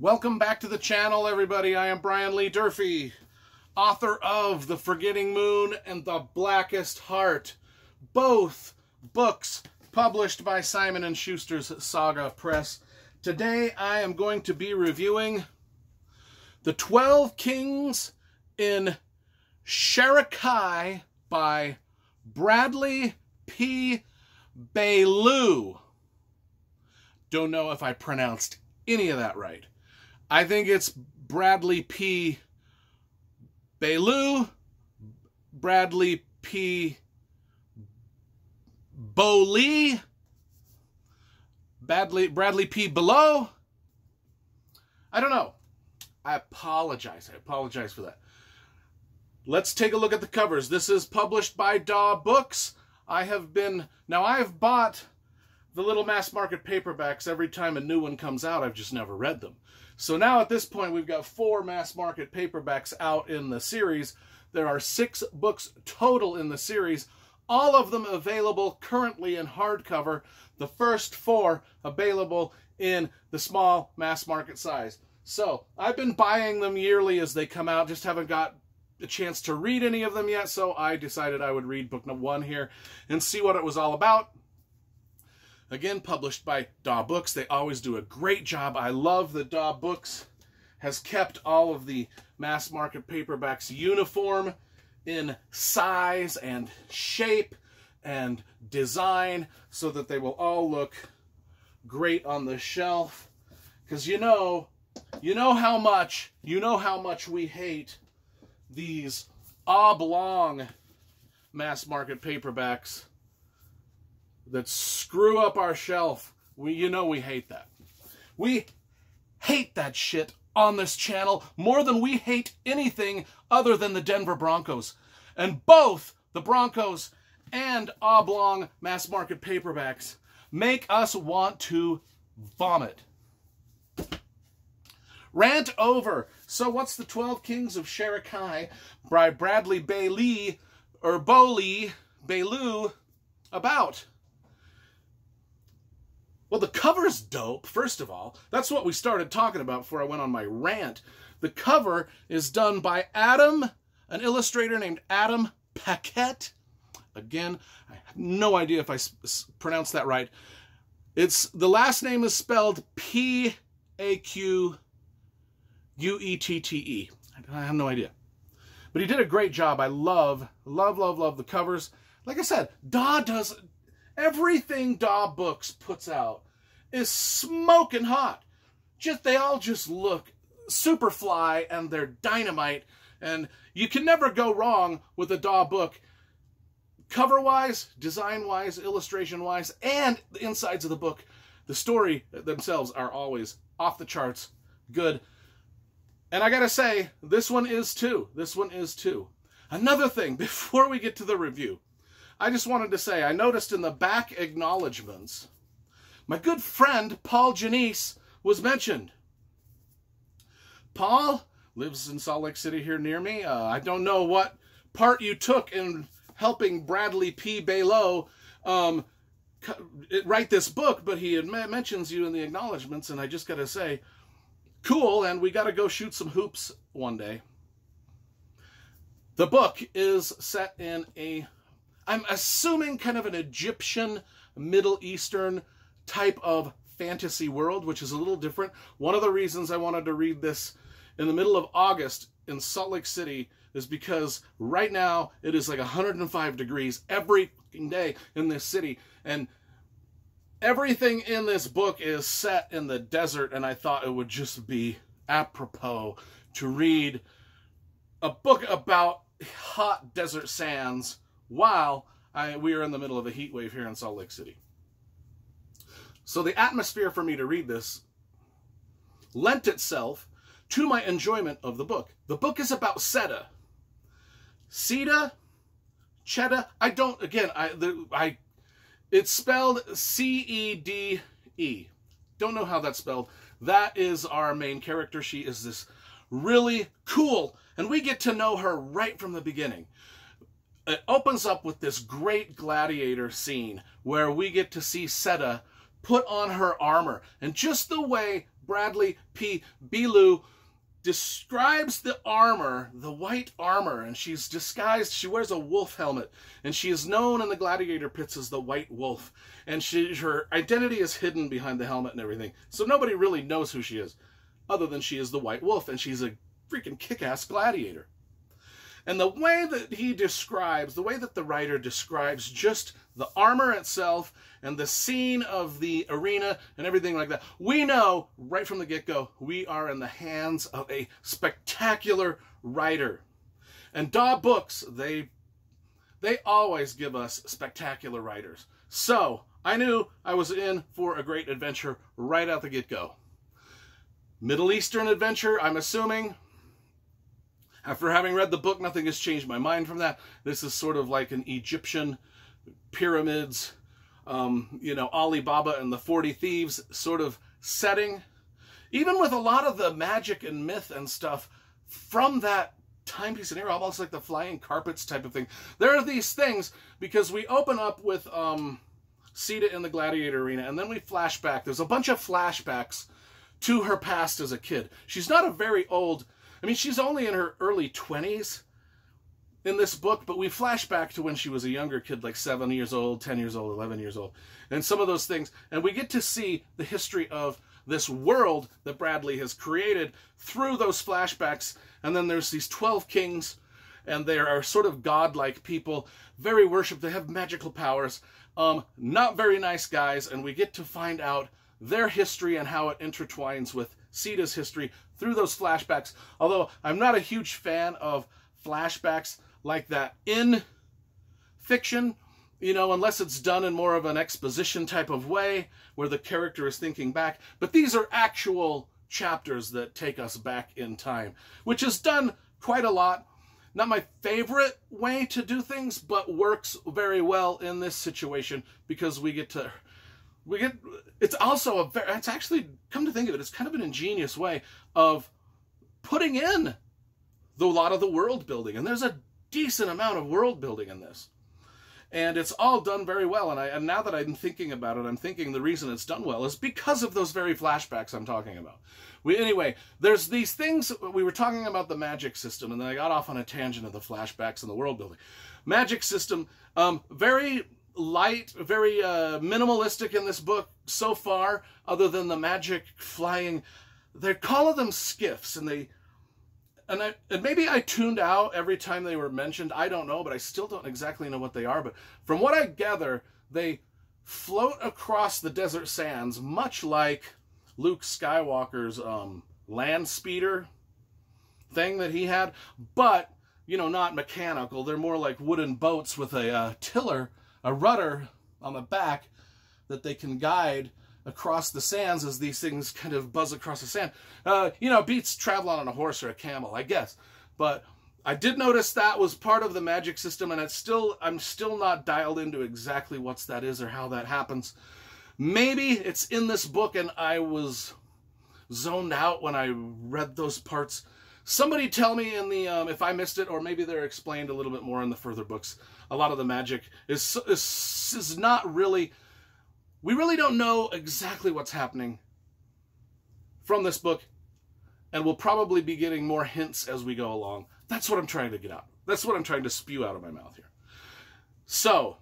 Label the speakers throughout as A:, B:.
A: Welcome back to the channel, everybody. I am Brian Lee Durfee, author of The Forgetting Moon and The Blackest Heart, both books published by Simon & Schuster's Saga Press. Today I am going to be reviewing The 12 Kings in Sharakhai by Bradley P. Beaulieu. Don't know if I pronounced any of that right. I think it's Bradley P. Beaulieu, Bradley P. Beaulieu, Bradley P. Below. I don't know. I apologize. I apologize for that. Let's take a look at the covers. This is published by Daw Books. I've bought the little mass market paperbacks every time a new one comes out. I've just never read them. So now at this point, we've got 4 mass market paperbacks out in the series. There are 6 books total in the series, all of them available currently in hardcover. The first 4 available in the small mass market size. So I've been buying them yearly as they come out, just haven't got a chance to read any of them yet, so I decided I would read book number 1 here and see what it was all about. Again, published by Daw Books. They always do a great job. I love that Daw Books has kept all of the mass market paperbacks uniform in size and shape and design so that they will all look great on the shelf. Because you know how much we hate these oblong mass market paperbacks that screw up our shelf. We hate that. We hate that shit on this channel more than we hate anything other than the Denver Broncos. And both the Broncos and oblong mass market paperbacks make us want to vomit. Rant over. So what's the 12 Kings of Sharakhai by Bradley Beaulieu about? Well, the cover's dope, first of all. That's what we started talking about before I went on my rant. The cover is done by an illustrator named Adam Paquette. Again, I have no idea if I pronounced that right. The last name is spelled P-A-Q-U-E-T-T-E. I have no idea. But he did a great job. I love the covers. Like I said, Daw does... Everything Daw Books puts out is smoking hot. They all just look super fly and they're dynamite. And you can never go wrong with a Daw book. Cover-wise, design-wise, illustration-wise, and the insides of the book. The story themselves are always off the charts good. And I gotta say, this one is too. This one is too. Another thing, before we get to the review, I just wanted to say, I noticed in the back acknowledgments, my good friend Paul Janice was mentioned. Paul lives in Salt Lake City here near me. I don't know what part you took in helping Bradley P. Beaulieu write this book, but he mentions you in the acknowledgments, and I just got to say, cool, and we got to go shoot some hoops one day. The book is set in I'm assuming kind of an Egyptian, Middle Eastern type of fantasy world, which is a little different. One of the reasons I wanted to read this in the middle of August in Salt Lake City is because right now it is like 105 degrees every day in this city. And everything in this book is set in the desert, and I thought it would just be apropos to read a book about hot desert sands while we are in the middle of a heat wave here in Salt Lake City. So the atmosphere for me to read this lent itself to my enjoyment of the book. The book is about Ceda. Ceda? Ceda? It's spelled C-E-D-E. Don't know how that's spelled. That is our main character. She is this really cool, and we get to know her right from the beginning. It opens up with this great gladiator scene where we get to see Ceda put on her armor. And just the way Bradley P. Beaulieu describes the armor, the white armor, and she's disguised. She wears a wolf helmet, and she is known in the gladiator pits as the White Wolf. And her identity is hidden behind the helmet and everything, so nobody really knows who she is, other than she is the White Wolf, and she's a freaking kick-ass gladiator. And the way that he describes, the way that the writer describes just the armor itself and the scene of the arena and everything like that, we know right from the get-go we are in the hands of a spectacular writer. And Daw Books, they always give us spectacular writers. So I knew I was in for a great adventure right out the get-go. Middle Eastern adventure, I'm assuming. After having read the book, nothing has changed my mind from that. This is sort of like an Egyptian pyramids, you know, Alibaba and the 40 Thieves sort of setting. Even with a lot of the magic and myth and stuff from that timepiece and era, almost like the flying carpets type of thing. There are these things because we open up with Sita in the gladiator arena, and then we flash back. There's a bunch of flashbacks to her past as a kid. She's not a very old... I mean, she's only in her early 20s in this book, but we flash back to when she was a younger kid, like 7 years old, 10 years old, 11 years old, and some of those things. And we get to see the history of this world that Bradley has created through those flashbacks. And then there's these 12 kings, and they are sort of godlike people, very worshipped. They have magical powers, not very nice guys, and we get to find out their history and how it intertwines with Sita's history through those flashbacks. Although I'm not a huge fan of flashbacks like that in fiction, you know, unless it's done in more of an exposition type of way where the character is thinking back. But these are actual chapters that take us back in time, which is done quite a lot. Not my favorite way to do things, but works very well in this situation because it's also it's actually, come to think of it, it's kind of an ingenious way of putting in a lot of the world building. And there's a decent amount of world building in this. And it's all done very well. And now that I'm thinking about it, I'm thinking the reason it's done well is because of those very flashbacks I'm talking about. Anyway, there's these things, we were talking about the magic system, and then I got off on a tangent of the flashbacks and the world building. Magic system, very light, very minimalistic in this book so far, other than the magic flying. They call them skiffs, and maybe I tuned out every time they were mentioned. I don't know, but I still don't exactly know what they are. But from what I gather, they float across the desert sands, much like Luke Skywalker's land speeder thing that he had, but, you know, not mechanical. They're more like wooden boats with a tiller, a rudder on the back that they can guide across the sands as these things kind of buzz across the sand. You know, beats traveling on a horse or a camel, I guess. But I did notice that was part of the magic system, and I'm still not dialed into exactly what that is or how that happens. Maybe it's in this book and I was zoned out when I read those parts. Somebody tell me in the if I missed it, or maybe they're explained a little bit more in the further books. A lot of the magic is not really... We really don't know exactly what's happening from this book, and we'll probably be getting more hints as we go along. That's what I'm trying to get out. That's what I'm trying to spew out of my mouth here. So,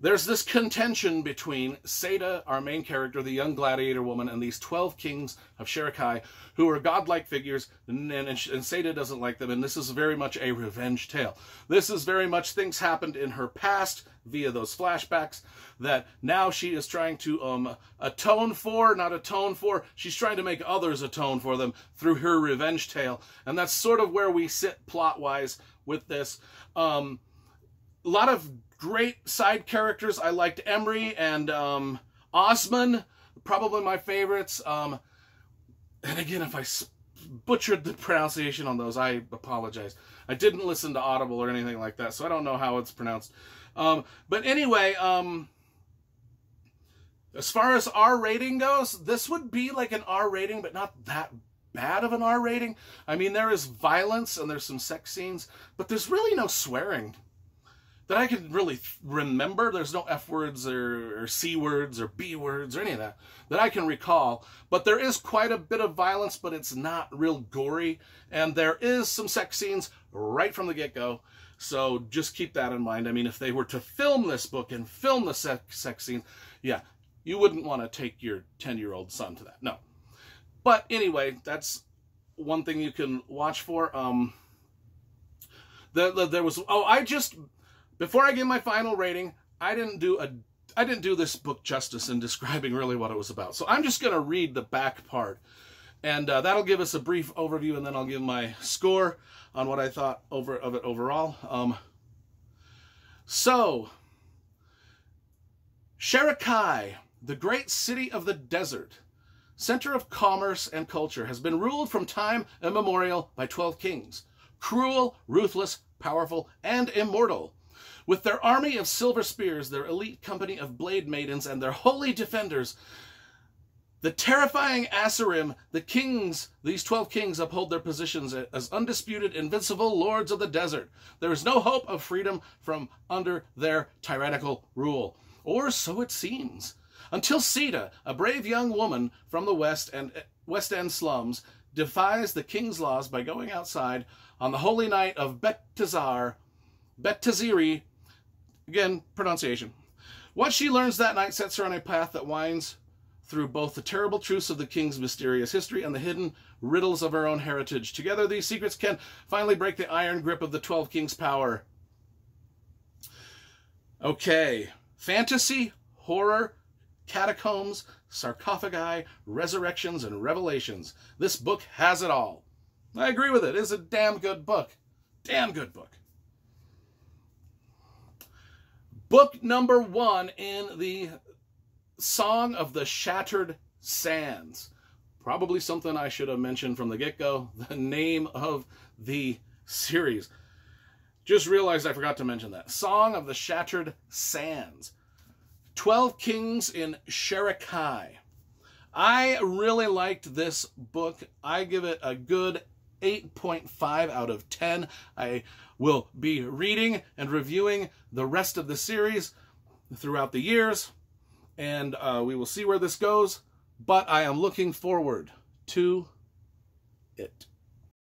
A: there's this contention between Sita, our main character, the young gladiator woman, and these 12 kings of Sharakhai, who are godlike figures, and Sita doesn't like them, and this is very much a revenge tale. This is very much things happened in her past via those flashbacks that now she is trying to atone for, she's trying to make others atone for them through her revenge tale, and that's sort of where we sit plot-wise with this. A lot of great side characters. I liked Emery and Osman, probably my favorites. And again, if I butchered the pronunciation on those, I apologize. I didn't listen to Audible or anything like that, so I don't know how it's pronounced. But anyway, as far as R rating goes, this would be like an R rating, but not that bad of an R rating. I mean, there is violence and there's some sex scenes, but there's really no swearing. that I can really remember. There's no F words or C words or B words or any of that I can recall. But there is quite a bit of violence, but it's not real gory. And there is some sex scenes right from the get-go. So just keep that in mind. I mean, if they were to film this book and film the sex scene, yeah, you wouldn't want to take your 10-year-old son to that. No. But anyway, that's one thing you can watch for. There was, before I give my final rating, I didn't do this book justice in describing really what it was about. So I'm just going to read the back part, and that'll give us a brief overview, and then I'll give my score on what I thought of it overall. So, Sharakhai, the great city of the desert, center of commerce and culture, has been ruled from time immemorial by 12 kings, cruel, ruthless, powerful, and immortal. With their army of silver spears, their elite company of blade maidens, and their holy defenders, the terrifying Asurim, these 12 kings uphold their positions as undisputed, invincible lords of the desert. There is no hope of freedom from under their tyrannical rule. Or so it seems. Until Sita, a brave young woman from the West End slums, defies the king's laws by going outside on the holy night of Bectazari, again, pronunciation. What she learns that night sets her on a path that winds through both the terrible truths of the king's mysterious history and the hidden riddles of her own heritage. Together, these secrets can finally break the iron grip of the 12 kings' power. Okay, fantasy, horror, catacombs, sarcophagi, resurrections, and revelations. This book has it all. I agree with it. It's a damn good book. Damn good book. Book number 1 in the Song of the Shattered Sands. Probably something I should have mentioned from the get-go. The name of the series. Just realized I forgot to mention that. Song of the Shattered Sands. 12 Kings in Sharakhai. I really liked this book. I give it a good 8.5 out of 10. I will be reading and reviewing the rest of the series throughout the years, and we will see where this goes, but I am looking forward to it.